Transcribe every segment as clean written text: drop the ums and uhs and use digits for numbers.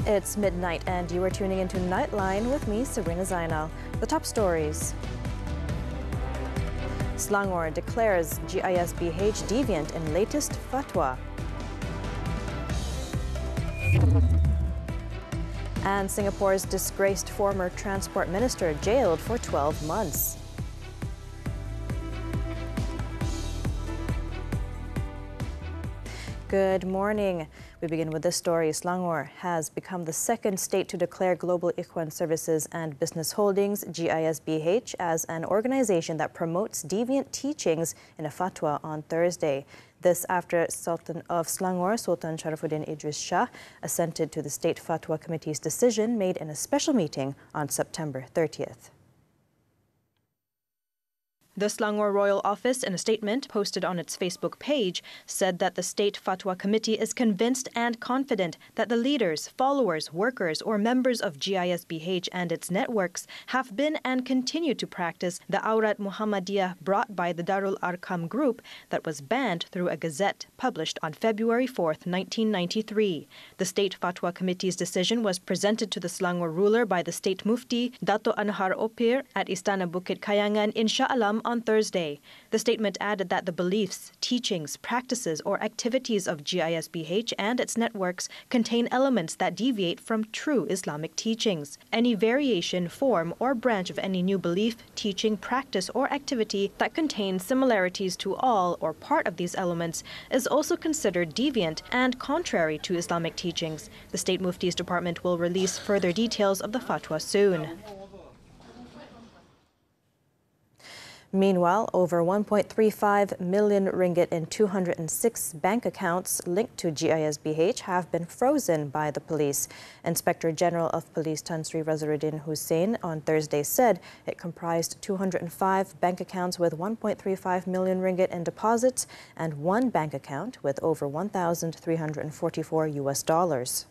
It's midnight and you are tuning into Nightline with me, Sabrina Zainal. The top stories. Selangor declares GISBH deviant in latest fatwa. And Singapore's disgraced former transport minister jailed for 12 months. Good morning. We begin with this story. Selangor has become the second state to declare Global Ikhwan Services and Business Holdings, GISBH, as an organization that promotes deviant teachings in a fatwa on Thursday. This after Sultan of Selangor, Sultan Sharifuddin Idris Shah, assented to the State Fatwa Committee's decision made in a special meeting on September 30th. The Selangor Royal Office, in a statement posted on its Facebook page, said that the State Fatwa Committee is convinced and confident that the leaders, followers, workers, or members of GISBH and its networks have been and continue to practice the Aurat Muhammadiyah brought by the Darul Arkam Group that was banned through a gazette published on February 4, 1993. The State Fatwa Committee's decision was presented to the Selangor ruler by the State Mufti, Dato' Anhar Opir, at Istana Bukit Kayangan in Shah Alam on Thursday. The statement added that the beliefs, teachings, practices, or activities of GISBH and its networks contain elements that deviate from true Islamic teachings. Any variation, form, or branch of any new belief, teaching, practice, or activity that contains similarities to all or part of these elements is also considered deviant and contrary to Islamic teachings. The State Mufti's department will release further details of the fatwa soon. Meanwhile, over 1.35 million ringgit in 206 bank accounts linked to GISBH have been frozen by the police. Inspector General of Police Tan Sri Razaruddin Hussein on Thursday said it comprised 205 bank accounts with 1.35 million ringgit in deposits and one bank account with over 1,344 US dollars.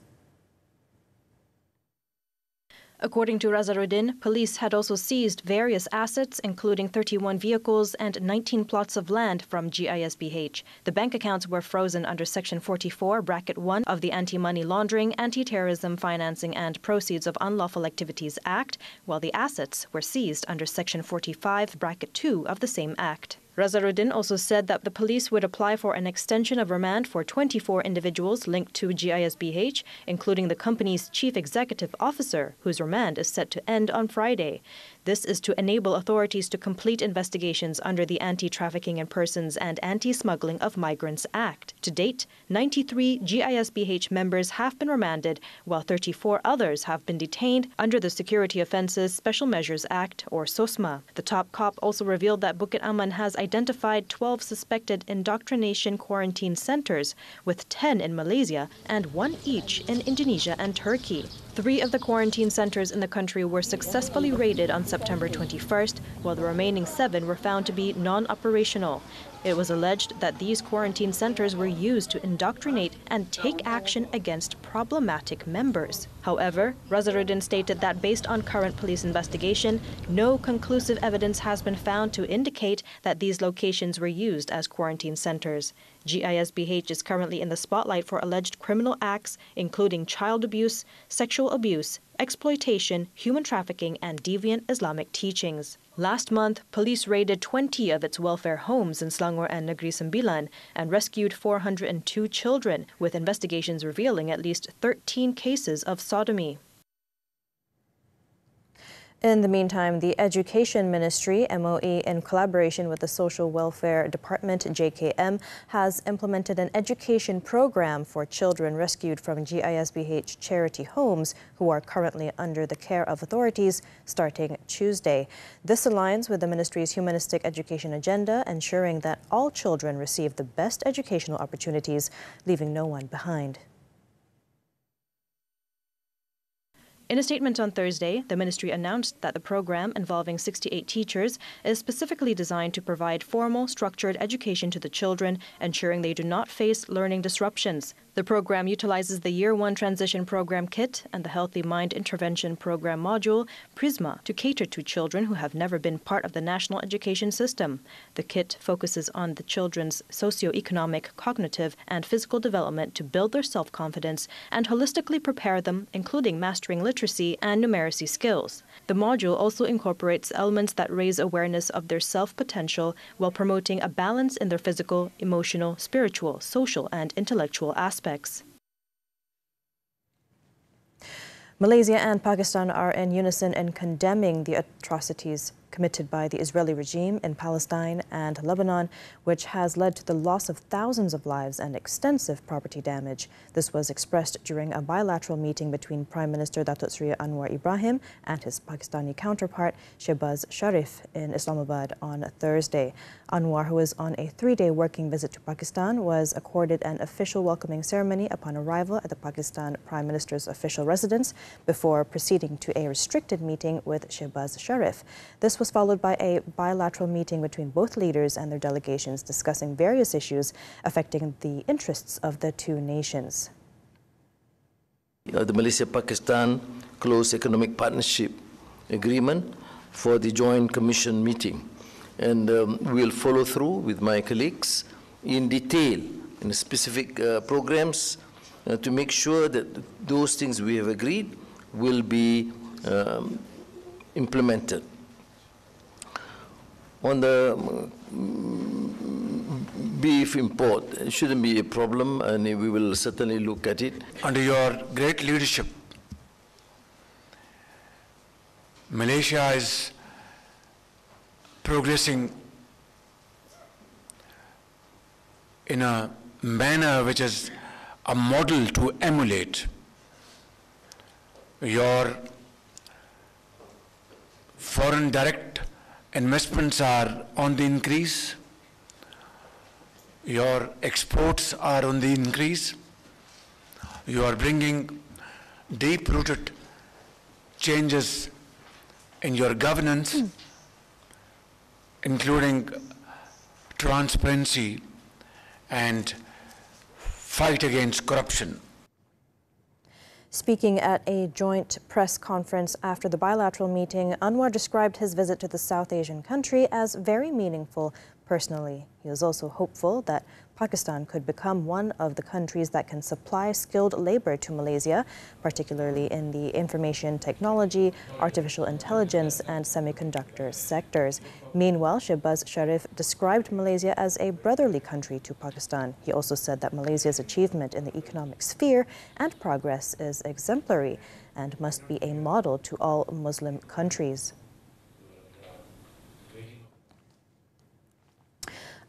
According to Razaruddin, police had also seized various assets, including 31 vehicles and 19 plots of land from GISBH. The bank accounts were frozen under Section 44, Bracket 1 of the Anti-Money Laundering, Anti-Terrorism Financing and Proceeds of Unlawful Activities Act, while the assets were seized under Section 45, Bracket 2 of the same Act. Razaruddin also said that the police would apply for an extension of remand for 24 individuals linked to GISBH, including the company's chief executive officer, whose remand is set to end on Friday. This is to enable authorities to complete investigations under the Anti-Trafficking in Persons and Anti-Smuggling of Migrants Act. To date, 93 GISBH members have been remanded, while 34 others have been detained under the Security Offences Special Measures Act, or SOSMA. The top cop also revealed that Bukit Aman has identified 12 suspected indoctrination quarantine centers, with 10 in Malaysia and 1 each in Indonesia and Turkey. 3 of the quarantine centers in the country were successfully raided on September 21st, while the remaining 7 were found to be non-operational. It was alleged that these quarantine centers were used to indoctrinate and take action against problematic members. However, Razaruddin stated that based on current police investigation, no conclusive evidence has been found to indicate that these locations were used as quarantine centers. GISBH is currently in the spotlight for alleged criminal acts, including child abuse, sexual abuse, exploitation, human trafficking, and deviant Islamic teachings. Last month, police raided 20 of its welfare homes in Selangor and Negeri Sembilan and rescued 402 children, with investigations revealing at least 13 cases of sodomy. In the meantime, the Education Ministry, MOE, in collaboration with the Social Welfare Department, JKM, has implemented an education program for children rescued from GISBH charity homes who are currently under the care of authorities starting Tuesday. This aligns with the ministry's humanistic education agenda, ensuring that all children receive the best educational opportunities, leaving no one behind. In a statement on Thursday, the ministry announced that the program, involving 68 teachers, is specifically designed to provide formal, structured education to the children, ensuring they do not face learning disruptions. The program utilizes the Year 1 Transition Program Kit and the Healthy Mind Intervention Program module, PRISMA, to cater to children who have never been part of the national education system. The kit focuses on the children's socioeconomic, cognitive, and physical development to build their self-confidence and holistically prepare them, including mastering literacy and numeracy skills. The module also incorporates elements that raise awareness of their self-potential while promoting a balance in their physical, emotional, spiritual, social, and intellectual aspects. Malaysia and Pakistan are in unison in condemning the atrocities committed by the Israeli regime in Palestine and Lebanon, which has led to the loss of thousands of lives and extensive property damage. This was expressed during a bilateral meeting between Prime Minister Datuk Seri Anwar Ibrahim and his Pakistani counterpart Shehbaz Sharif in Islamabad on Thursday. Anwar, who is on a 3-day working visit to Pakistan, was accorded an official welcoming ceremony upon arrival at the Pakistan Prime Minister's official residence before proceeding to a restricted meeting with Shehbaz Sharif. This was followed by a bilateral meeting between both leaders and their delegations discussing various issues affecting the interests of the two nations. The Malaysia-Pakistan Close Economic Partnership Agreement for the Joint Commission meeting. And we'll follow through with my colleagues in detail in specific programs to make sure that those things we have agreed will be implemented. On the beef import, it shouldn't be a problem, and we will certainly look at it. Under your great leadership, Malaysia is progressing in a manner which is a model to emulate. Your foreign direct investments are on the increase. Your exports are on the increase. You are bringing deep-rooted changes in your governance, including transparency and fight against corruption. Speaking at a joint press conference after the bilateral meeting, Anwar described his visit to the South Asian country as very meaningful personally. He was also hopeful that Pakistan could become one of the countries that can supply skilled labor to Malaysia, particularly in the information technology, artificial intelligence, and semiconductor sectors. Meanwhile, Shehbaz Sharif described Malaysia as a brotherly country to Pakistan. He also said that Malaysia's achievement in the economic sphere and progress is exemplary and must be a model to all Muslim countries.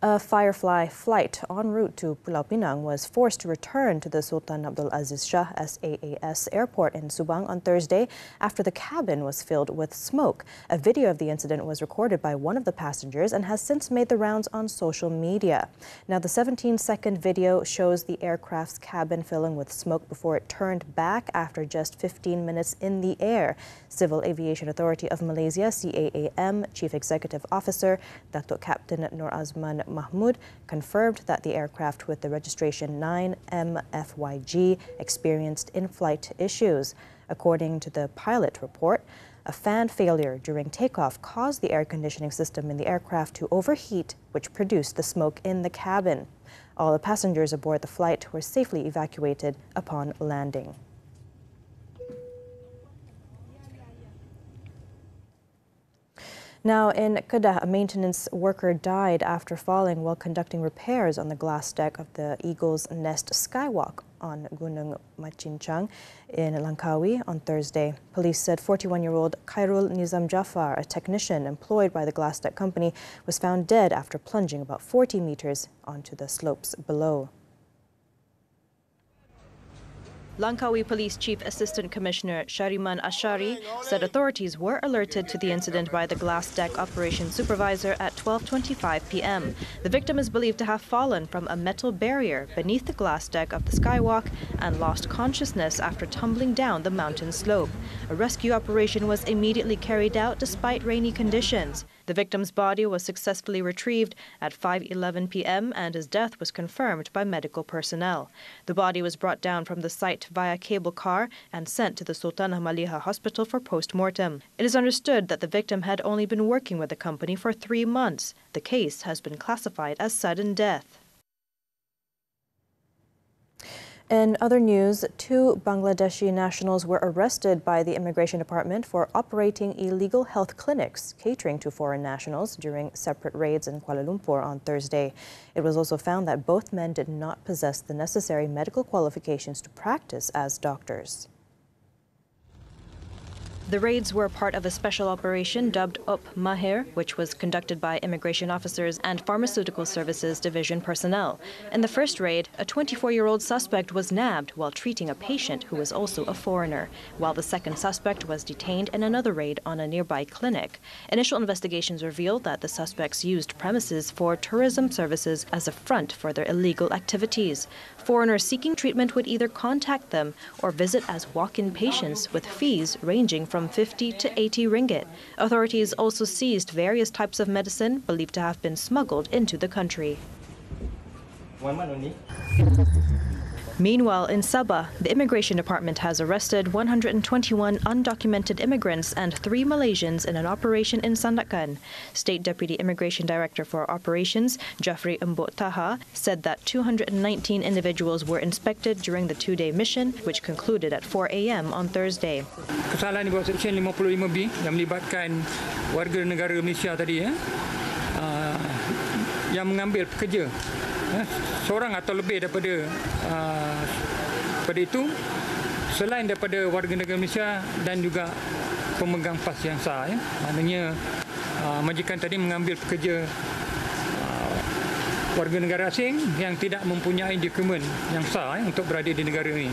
A Firefly flight en route to Pulau Pinang was forced to return to the Sultan Abdul Aziz Shah SAAS airport in Subang on Thursday after the cabin was filled with smoke. A video of the incident was recorded by one of the passengers and has since made the rounds on social media. Now, the 17-second video shows the aircraft's cabin filling with smoke before it turned back after just 15 minutes in the air. Civil Aviation Authority of Malaysia, CAAM, Chief Executive Officer Datuk Captain Nur Azman Mahmud confirmed that the aircraft with the registration 9MFYG experienced in-flight issues. According to the pilot report, a fan failure during takeoff caused the air conditioning system in the aircraft to overheat, which produced the smoke in the cabin. All the passengers aboard the flight were safely evacuated upon landing. Now, in Kedah, a maintenance worker died after falling while conducting repairs on the glass deck of the Eagle's Nest Skywalk on Gunung Macincang in Langkawi on Thursday. Police said 41-year-old Khairul Nizam Jafar, a technician employed by the glass deck company, was found dead after plunging about 40 meters onto the slopes below. Langkawi Police Chief Assistant Commissioner Shariman Ashari said authorities were alerted to the incident by the glass deck operations supervisor at 12:25 p.m. The victim is believed to have fallen from a metal barrier beneath the glass deck of the skywalk and lost consciousness after tumbling down the mountain slope. A rescue operation was immediately carried out despite rainy conditions. The victim's body was successfully retrieved at 5:11 p.m. and his death was confirmed by medical personnel. The body was brought down from the site via cable car and sent to the Sultan Hamaliha Hospital for post-mortem. It is understood that the victim had only been working with the company for 3 months. The case has been classified as sudden death. In other news, 2 Bangladeshi nationals were arrested by the Immigration Department for operating illegal health clinics catering to foreign nationals during separate raids in Kuala Lumpur on Thursday. It was also found that both men did not possess the necessary medical qualifications to practice as doctors. The raids were part of a special operation dubbed Up Mahir, which was conducted by immigration officers and Pharmaceutical Services Division personnel. In the first raid, a 24-year-old suspect was nabbed while treating a patient who was also a foreigner, while the second suspect was detained in another raid on a nearby clinic. Initial investigations revealed that the suspects used premises for tourism services as a front for their illegal activities. Foreigners seeking treatment would either contact them or visit as walk-in patients with fees ranging from 50 to 80 ringgit. Authorities also seized various types of medicine believed to have been smuggled into the country. 1 month only. Meanwhile, in Sabah, the Immigration Department has arrested 121 undocumented immigrants and 3 Malaysians in an operation in Sandakan. State Deputy Immigration Director for Operations, Jafri Mbok Taha, said that 219 individuals were inspected during the 2-day mission, which concluded at 4 a.m. on Thursday. Kesalahan di bawah Seksyen 55B yang melibatkan warga negara Malaysia tadi yang mengambil pekerja seorang atau lebih daripada itu selain daripada warga negara Malaysia dan juga pemegang pas yang sah maknanya majikan tadi mengambil pekerja warga negara asing yang tidak mempunyai dokumen yang sah untuk berada di negara ini.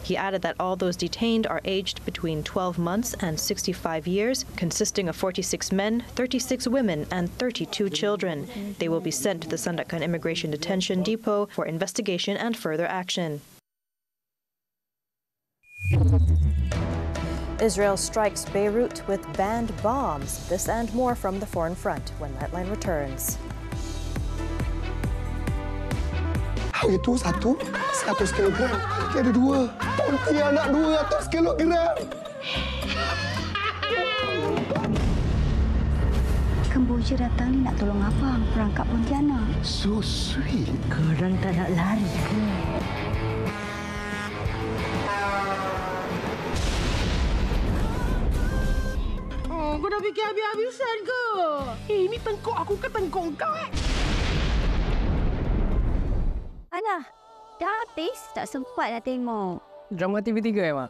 He added that all those detained are aged between 12 months and 65 years, consisting of 46 men, 36 women, and 32 children. They will be sent to the Sandakan Immigration Detention Depot for investigation and further action. Israel strikes Beirut with banned bombs. This and more from the Foreign Front when Nightline returns. Itu 100 kilogram. Ini ada 2. Pontianak 200 kilogram. Kemboja datang ni nak tolong abang perangkap Pontianak. So sweet. Korang tak nak lari ke? Oh, kau dah fikir habis-habisan ke? Ini tengkuk aku ke tengkuk kau Alah, dah habis tak sempat nak tengok. Drama TV3 Mak?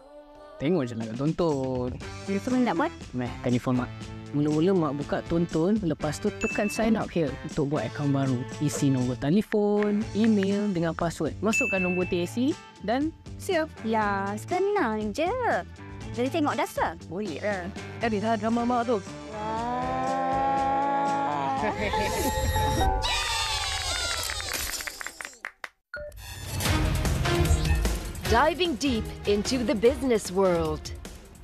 Tengok je lah kat tonton. Telefon nak buat? Telefon Mak. Mula-mula Mak buka tonton, lepas tu tekan sign up here untuk buat akaun baru. Isi nombor telefon, email dengan password. Masukkan nombor TAC dan siap. Ya, senang je. Jadi tengok dasar? Boleh lah. Tadi lah drama Mak tu. Diving deep into the business world.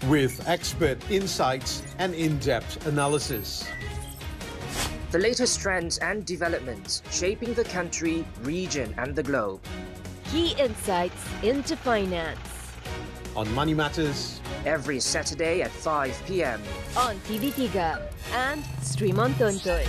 With expert insights and in-depth analysis. The latest trends and developments shaping the country, region and the globe. Key insights into finance. On Money Matters. Every Saturday at 5 p.m. On TV3 and stream on Tonton.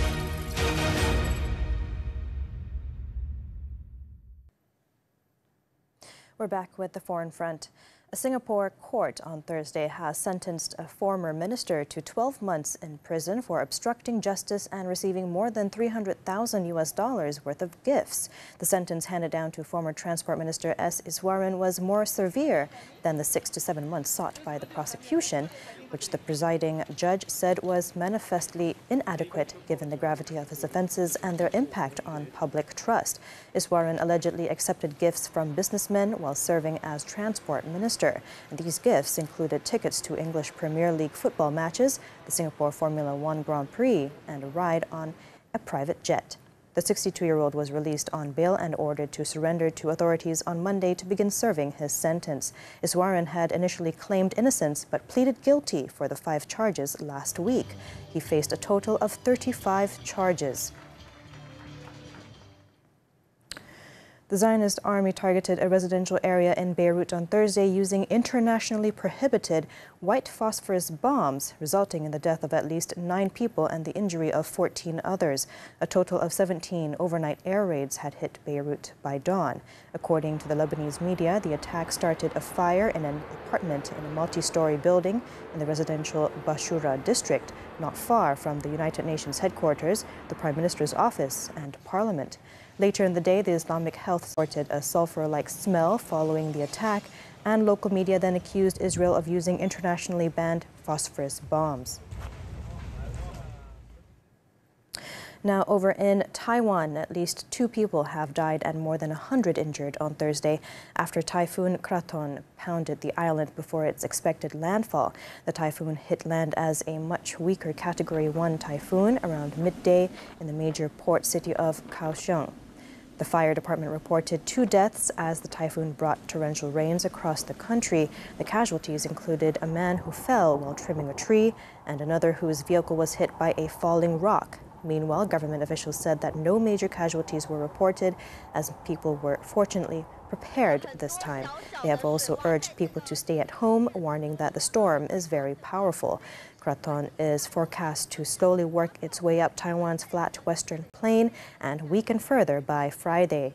We're back with the Foreign Front. A Singapore court on Thursday has sentenced a former minister to 12 months in prison for obstructing justice and receiving more than $300,000 worth of gifts. The sentence handed down to former Transport Minister S. Iswaran was more severe than the 6 to 7 months sought by the prosecution, which the presiding judge said was manifestly inadequate given the gravity of his offences and their impact on public trust. Iswaran allegedly accepted gifts from businessmen while serving as transport minister. And these gifts included tickets to English Premier League football matches, the Singapore Formula One Grand Prix, and a ride on a private jet. The 62-year-old was released on bail and ordered to surrender to authorities on Monday to begin serving his sentence. Iswaran had initially claimed innocence but pleaded guilty for the 5 charges last week. He faced a total of 35 charges. The Zionist army targeted a residential area in Beirut on Thursday using internationally prohibited white phosphorus bombs, resulting in the death of at least 9 people and the injury of 14 others. A total of 17 overnight air raids had hit Beirut by dawn. According to the Lebanese media, the attack started a fire in an apartment in a multi-story building in the residential Bashura district, not far from the United Nations headquarters, the Prime Minister's office, and Parliament. Later in the day, the Islamic Health reported a sulfur-like smell following the attack, and local media then accused Israel of using internationally banned phosphorus bombs. Now, over in Taiwan, at least 2 people have died and more than 100 injured on Thursday after Typhoon Krathon pounded the island before its expected landfall. The typhoon hit land as a much weaker Category 1 typhoon around midday in the major port city of Kaohsiung. The fire department reported 2 deaths as the typhoon brought torrential rains across the country. The casualties included a man who fell while trimming a tree and another whose vehicle was hit by a falling rock. Meanwhile, government officials said that no major casualties were reported as people were fortunately prepared this time. They have also urged people to stay at home, warning that the storm is very powerful. Krathon is forecast to slowly work its way up Taiwan's flat western plain and weaken further by Friday.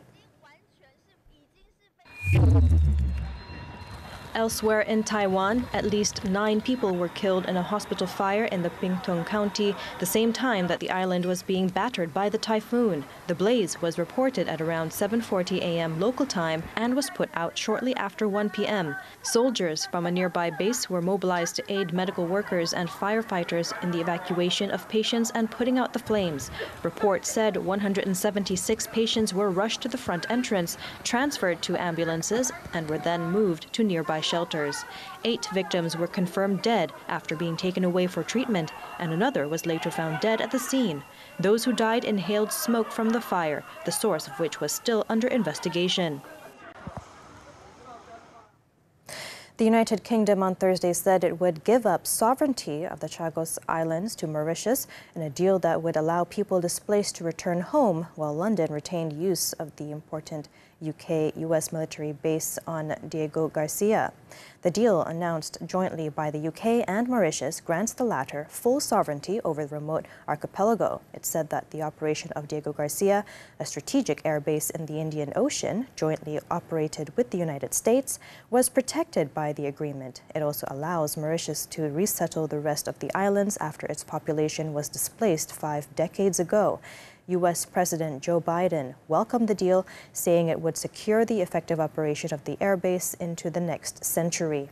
Elsewhere in Taiwan, at least 9 people were killed in a hospital fire in the Pingtung County, the same time that the island was being battered by the typhoon. The blaze was reported at around 7:40 a.m. local time and was put out shortly after 1 p.m. Soldiers from a nearby base were mobilized to aid medical workers and firefighters in the evacuation of patients and putting out the flames. Reports said 176 patients were rushed to the front entrance, transferred to ambulances, and were then moved to nearby shelters. 8 victims were confirmed dead after being taken away for treatment, and another was later found dead at the scene. Those who died inhaled smoke from the fire, the source of which was still under investigation. The United Kingdom on Thursday said it would give up sovereignty of the Chagos Islands to Mauritius in a deal that would allow people displaced to return home, while London retained use of the important UK-US military base on Diego Garcia. The deal, announced jointly by the UK and Mauritius, grants the latter full sovereignty over the remote archipelago. It said that the operation of Diego Garcia, a strategic air base in the Indian Ocean, jointly operated with the United States, was protected by the agreement. It also allows Mauritius to resettle the rest of the islands after its population was displaced 5 decades ago. U.S. President Joe Biden welcomed the deal, saying it would secure the effective operation of the airbase into the next century.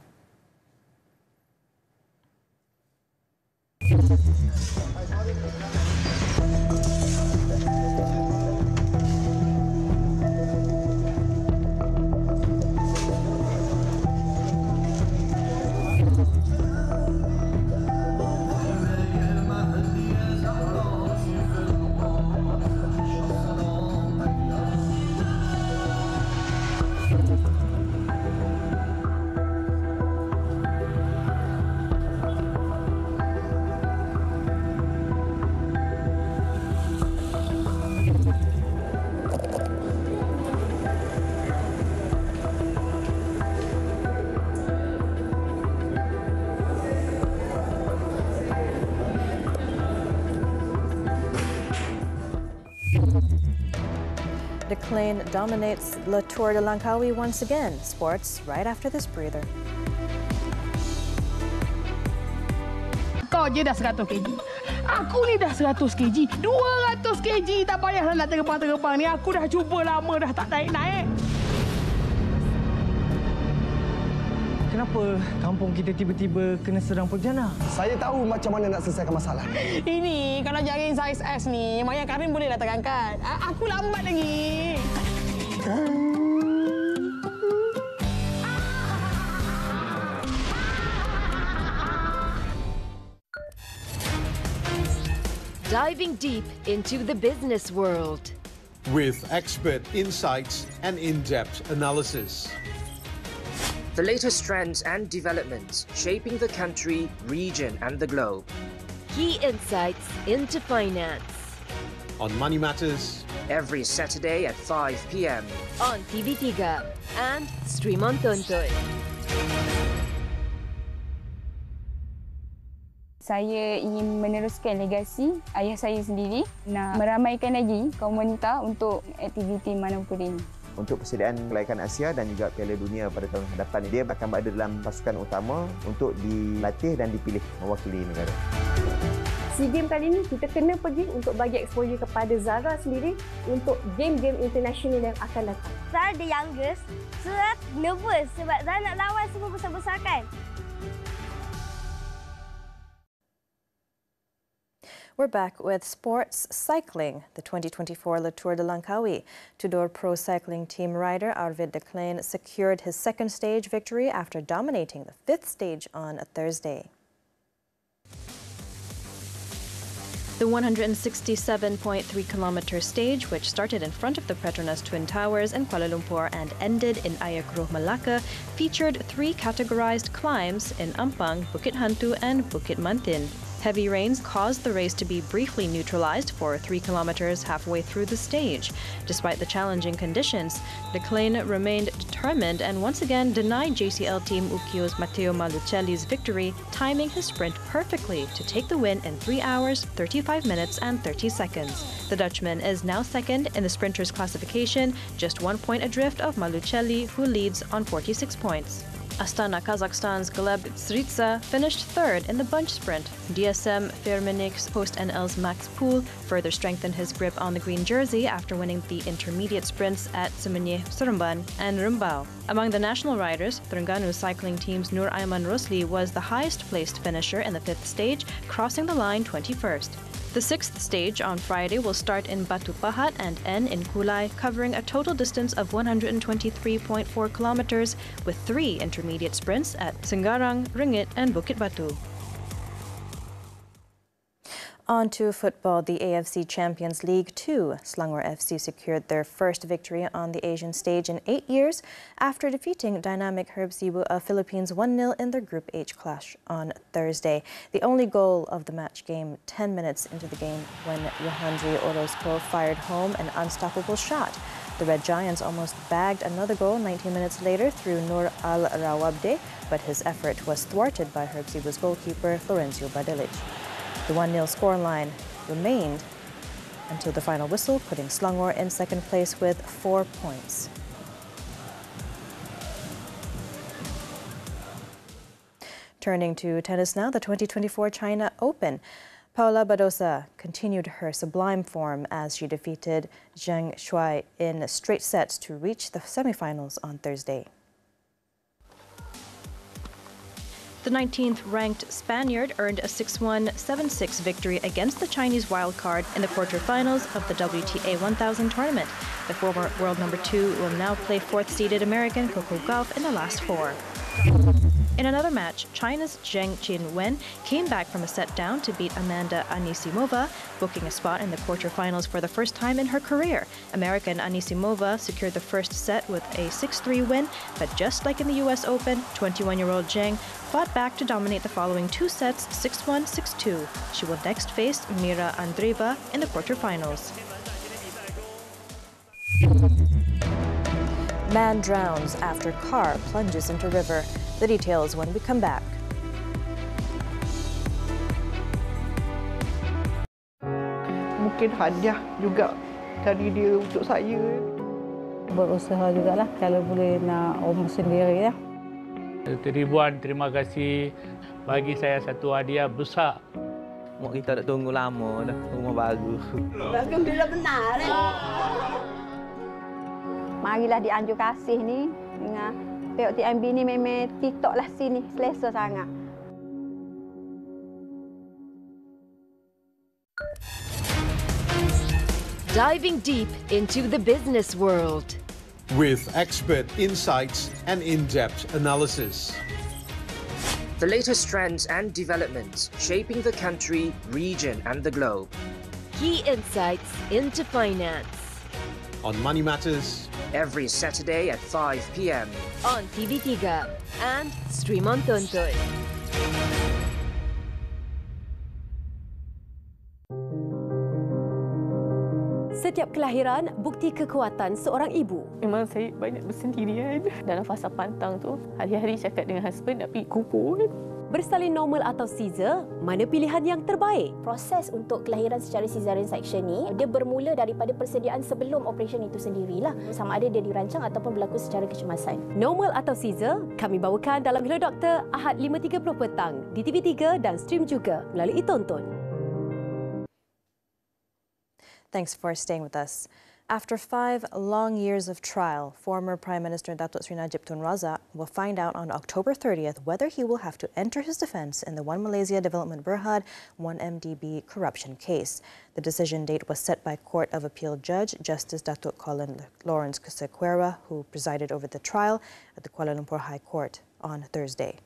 The plane dominates Le Tour de Langkawi once again. Sports right after this breather. Kau je dah 100 kg. Aku ni dah 100 kg. 200 kg. Tak payahlah nak terbang-terbang ni. Aku dah cuba lama dah tak naik-naik. Kenapa kampung kita tiba-tiba kena serang bencana? Saya tahu macam mana nak selesaikan masalah. Ini kalau jaring saiz S ni, Maya Karim bolehlah terangkat. Aku lambat lagi. Diving deep into the business world. With expert insights and in-depth analysis. The latest trends and developments shaping the country, region and the globe. Key insights into finance. On Money Matters. Every Saturday at 5 p.m. on TV3 and stream on Tonton. Saya ingin meneruskan legasi ayah saya sendiri, nak meramaikan lagi kaum wanita untuk aktiviti manapun ini. Untuk persediaan Kelayakan Asia dan juga Piala Dunia pada tahun hadapan, dia akan berada dalam pasukan utama untuk dilatih dan dipilih mewakili negara. SEA Games kali ini kita kena pergi untuk bagi exposure kepada Zara sendiri untuk game-game international yang akan datang. Zara the youngest, Zara nervous sebab Zara nak lawan semua besar-besar kan. We're back with sports cycling, the 2024 Le Tour de Langkawi. Tudor Pro Cycling team rider Arvid de Klein secured his second stage victory after dominating the fifth stage on a Thursday. The 167.3-kilometre stage, which started in front of the Petronas Twin Towers in Kuala Lumpur and ended in Ayakuruh, Malacca, featured 3 categorized climbs in Ampang, Bukit Hantu and Bukit Mantin. Heavy rains caused the race to be briefly neutralized for 3 kilometers halfway through the stage. Despite the challenging conditions, de Klein remained determined and once again denied JCL team Ukio's Matteo Malucelli's victory, timing his sprint perfectly to take the win in 3 hours, 35 minutes and 30 seconds. The Dutchman is now second in the sprinters classification, just 1 point adrift of Malucelli, who leads on 46 points. Astana Kazakhstan's Gleb Zritsa finished third in the bunch sprint. DSM Firmenich Post NL's Max Poole further strengthened his grip on the green jersey after winning the intermediate sprints at Semenyih, Seremban and Rumbau. Among the national riders, Terengganu cycling team's Nur Aiman Rosli was the highest placed finisher in the 5th stage, crossing the line 21st. The 6th stage on Friday will start in Batu Pahat and end in Kulai, covering a total distance of 123.4 kilometers with 3 intermediate sprints at Senggarang, Ringit and Bukit Batu. On to football, the AFC Champions League 2. Selangor FC secured their first victory on the Asian stage in 8 years after defeating dynamic Herb Cebu of Philippines 1-0 in their Group H clash on Thursday. The only goal of the match came 10 minutes into the game when Yohandri Orozco fired home an unstoppable shot. The Red Giants almost bagged another goal 19 minutes later through Nur Al-Rawabde, but his effort was thwarted by Herb Cebu's goalkeeper Florencio Badilic. The 1-0 scoreline remained until the final whistle, putting Selangor in second place with 4 points. Turning to tennis now, the 2024 China Open. Paula Badosa continued her sublime form as she defeated Zheng Shuai in straight sets to reach the semifinals on Thursday. The 19th-ranked Spaniard earned a 6-1, 7-6 victory against the Chinese wildcard in the quarterfinals of the WTA 1000 tournament. The former world number 2 will now play 4th-seeded American Coco Gauff in the last 4. In another match, China's Zheng Qinwen came back from a set down to beat Amanda Anisimova, booking a spot in the quarterfinals for the first time in her career. American Anisimova secured the first set with a 6-3 win, but just like in the US Open, 21-year-old Zheng fought back to dominate the following 2 sets, 6-1, 6-2. She will next face Mira Andreeva in the quarterfinals. Man drowns after car plunges into river. The details when we come back. Mungkin hadiah juga dari dia untuk saya. Berusaha jugalah kalau boleh nak rumah sendiri ya. Ribuan terima kasih, bagi saya satu hadiah besar. Mak kita dah tunggu lama dah rumah baru. Bagus bila benar. Marilah dianjur kasih ni dengan POTMB ni memang TikTok lah sini selesa sangat. Diving deep into the business world. With expert insights and in-depth analysis. The latest trends and developments shaping the country, region and the globe. Key insights into finance. On Money Matters. Every Saturday at 5 p.m. on TV3 and stream on Tonton. Setiap kelahiran, bukti kekuatan seorang ibu. Memang saya banyak bersendirian. Dalam fasa pantang tu, hari-hari cakap dengan husband nak pergi kubur. Bersalin normal atau caesar, mana pilihan yang terbaik? Proses untuk kelahiran secara caesarean section ni, dia bermula daripada persediaan sebelum operasi itu sendirilah. Sama ada dia dirancang ataupun berlaku secara kecemasan. Normal atau caesar, kami bawakan dalam Hello Doktor Ahad 5.30 petang di TV3 dan stream juga melalui Tonton. Thanks for staying with us. After 5 long years of trial, former Prime Minister Datuk Seri Najib Tun Razak will find out on October 30th whether he will have to enter his defence in the One Malaysia Development Berhad 1MDB corruption case. The decision date was set by Court of Appeal Judge Justice Datuk Colin Lawrence Sequeira, who presided over the trial at the Kuala Lumpur High Court on Thursday.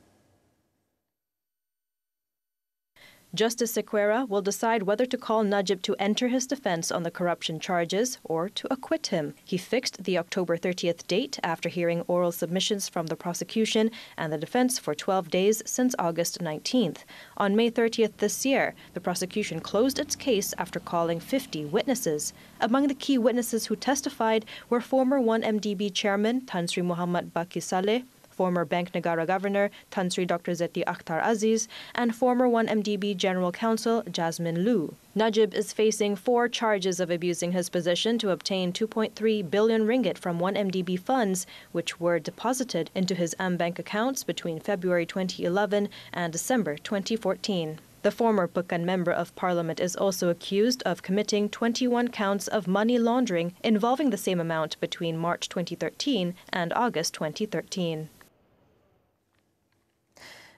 Justice Sequeira will decide whether to call Najib to enter his defence on the corruption charges or to acquit him. He fixed the October 30th date after hearing oral submissions from the prosecution and the defence for 12 days since August 19th. On May 30th this year, the prosecution closed its case after calling 50 witnesses. Among the key witnesses who testified were former 1MDB chairman Tan Sri Muhammad Baki Saleh, former Bank Negara Governor Tan Sri Dr. Zeti Akhtar Aziz, and former 1MDB General Counsel Jasmine Liu. Najib is facing 4 charges of abusing his position to obtain 2.3 billion ringgit from 1MDB funds, which were deposited into his bank accounts between February 2011 and December 2014. The former Pekan Member of Parliament is also accused of committing 21 counts of money laundering involving the same amount between March 2013 and August 2013.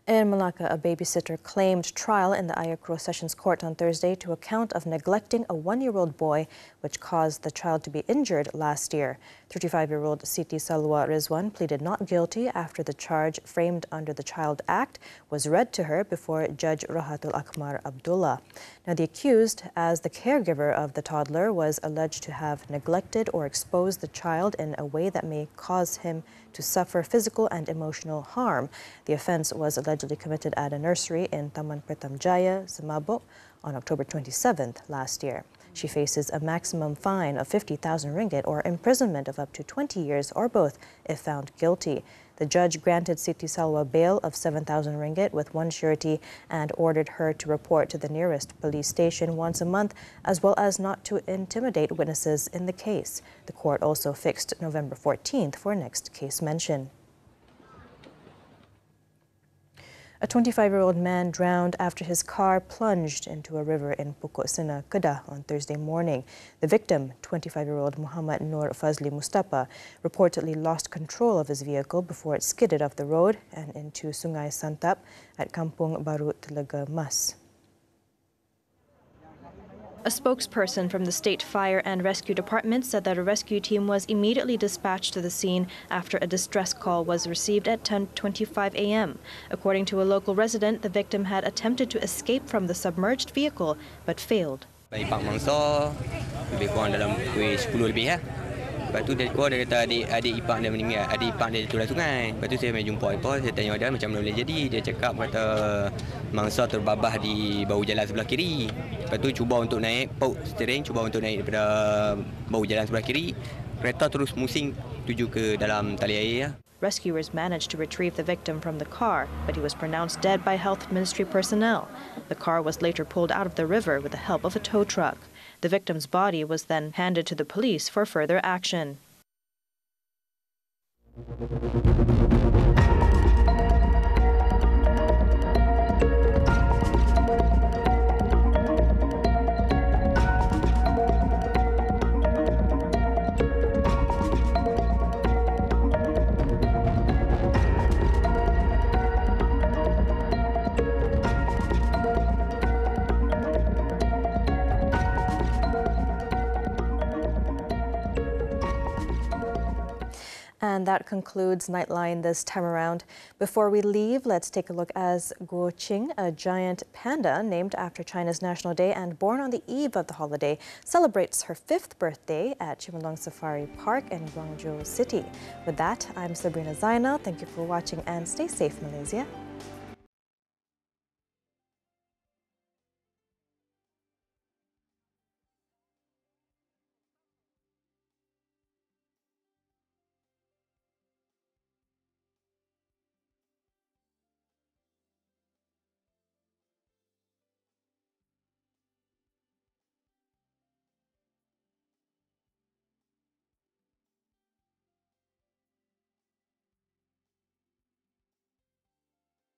In Malacca, a babysitter claimed trial in the Ayakro Sessions Court on Thursday to account of neglecting a 1-year-old boy, which caused the child to be injured last year. 35-year-old Siti Salwa Rizwan pleaded not guilty after the charge framed under the Child Act was read to her before Judge Rahatul Akmar Abdullah. Now, the accused, as the caregiver of the toddler, was alleged to have neglected or exposed the child in a way that may cause him to suffer physical and emotional harm. The offence was allegedly committed at a nursery in Taman Pertam Jaya, Semabuk, on October 27th last year. She faces a maximum fine of 50,000 ringgit or imprisonment of up to 20 years or both if found guilty. The judge granted Siti Salwa bail of 7,000 ringgit with 1 surety and ordered her to report to the nearest police station once a month, as well as not to intimidate witnesses in the case. The court also fixed November 14th for next case mention. A 25-year-old man drowned after his car plunged into a river in Pokok Sena, Kedah on Thursday morning. The victim, 25-year-old Muhammad Nur Fazli Mustafa, reportedly lost control of his vehicle before it skidded off the road and into Sungai Santap at Kampung Baru, Telaga Mas. A spokesperson from the State Fire and Rescue Department said that a rescue team was immediately dispatched to the scene after a distress call was received at 10:25 a.m. According to a local resident, the victim had attempted to escape from the submerged vehicle but failed. Bayi pak mangsa, lebih kurang dalam pukul 10 lebih lah. Lepas tu dia keluar, dia kata adik ipar dia meninggal, adik ipar dia turun sungai. Lepas tu saya main jumpa ipar, saya tanya dia macam mana boleh jadi. Dia cakap kata mangsa terbabah di bahu jalan sebelah kiri. Lepas tu cuba untuk naik, pauk steering, cuba untuk naik daripada bahu jalan sebelah kiri. Kereta terus musing tuju ke dalam tali air. Rescuers managed to retrieve the victim from the car, but he was pronounced dead by Health Ministry personnel. The car was later pulled out of the river with the help of a tow truck. The victim's body was then handed to the police for further action. And And that concludes Nightline this time around. Before we leave, let's take a look as Guoqing, a giant panda named after China's National Day and born on the eve of the holiday, celebrates her 5th birthday at Chimelong Safari Park in Guangzhou City. With that, I'm Sabrina Zainal. Thank you for watching and stay safe, Malaysia.